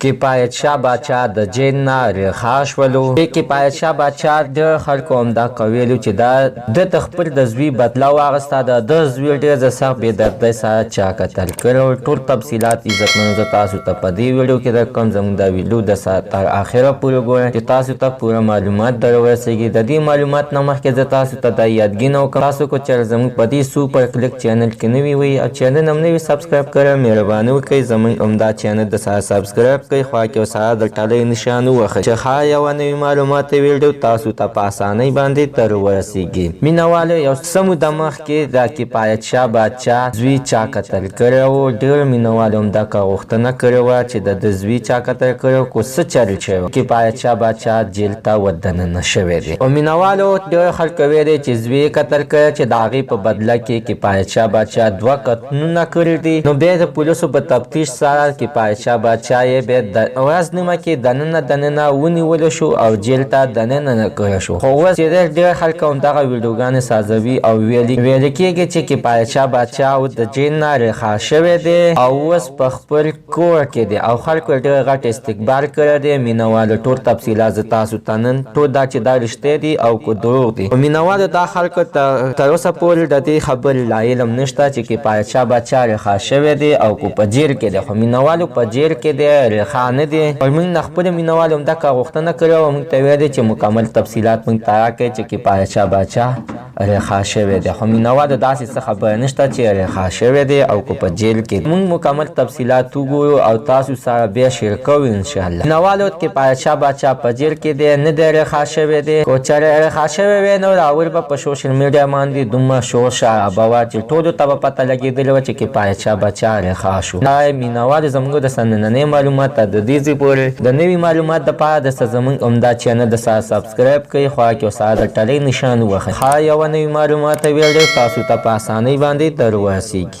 کفایت شاه باچا د جیل نه رها شولو. کفایت شاه باچا د خلکو همدا ویلو چې دا د خپل د زوی بدله واخیسته. د زوی ډېر د سخت بېدردۍ سره چا قتل کړی. ټول تفصیلات عزتمنو زه تاسو ته په دې ویډیو کې درکوم. زموږ دا ویډیو د تر آخره پورې ګورئ چې تاسو ته پوره معلومات در ورسېږي. د دې معلومات نه مخکې زه تاسو ته دا یادګینه وکړم تاسو کو چې زموږ په دې سوپر کلیک چینل کې نوي وي او چینل هم نوي سبسکرایب کړئ. مهرباني وکړئ زموږ همدا چینل د سره سبسکرایب کړئ. خوا کې سره د ټلۍ نشان ووهئ چې ښه یوه نوي معلومات ویډیو تاسو ته په اسانۍ باندې در ورسېږي. مینهوالو یو څه موده مخکې د کفایت شاه باچا زوی چا قتل کړی و. ډېر مینهوالو همدا غوښتنه کړې وه چې د زوی چا قتل کړی خو څه چل شوی و. کفایت شاه باچا جیل ته ودننه شوی دی او مینهوالو ډېر خلک ویلي چې زوی یې قتل کړی چې د هغې په بدله کې کفایت شاه باچا 2 قتلونه کړي دي. نو بیا د پولیسو په تفتیش سره کفایت شاه باچا یې بیا د ورځ نیمه کې دننه ونیول شو او جیل ته دننه کړی شو. خو اوس چې ډېر خلک همدغه ویډیوګانې سازوي او ویل کېږي چې کفایت شاه باچا اوس د جیل نه رها شوی دی او اوس په خپل کور کې دی او خلکو ډېر غټ استقبال کړی دی. مینهوالو ټول تفصیلات زه تاسو ته نن ټول دا چې دا رښتیا دي او که دروغ دي. مینهوالو دا خلکو تر اوسه پورې د دې خبرې لا علم نشته چې کفایت شاه باچا رها شوی دی او که په جیل کې دی. خو مینهوالو په جیل کې دی، رها نه دی. او موږ نه خپلو مینهوالو همدغه غوښتنه کړې وه او موږ ته ویل چې مکمل تفصیلات موږ ته راکړئ چې کفایت شاه باچا رها شوی دی. خو مینهوالو داسې څه خبره نشته چې رها شوی دی او که په جیل کې. موږ مکمل تفصیلات وګورو او تاسو سره بیا شیر کوو انشاءالله. مینهوالو کفایت شاه باچا په جیل کې دی، نه دی رها شوی دی. که چېرې رها شوی وی نو راول به په سوشل میډیا باندې دومره شور شرابه وه چې ټولو ته به پته لګېدلې وه چې کفایت شاه باچا رها شو. دا مینهوالو زموږ د نننۍ معلومات ته د دې ځای پورې د نوي معلومات دپاره د زموږ همدا چینل د سره سبسکرایب کړئ. خوا کې سره د ټلۍ نشان ووهئ. ښه یوه نوي معلومات ویډیو تاسو ته په اسانۍ باندې در ورسېږي.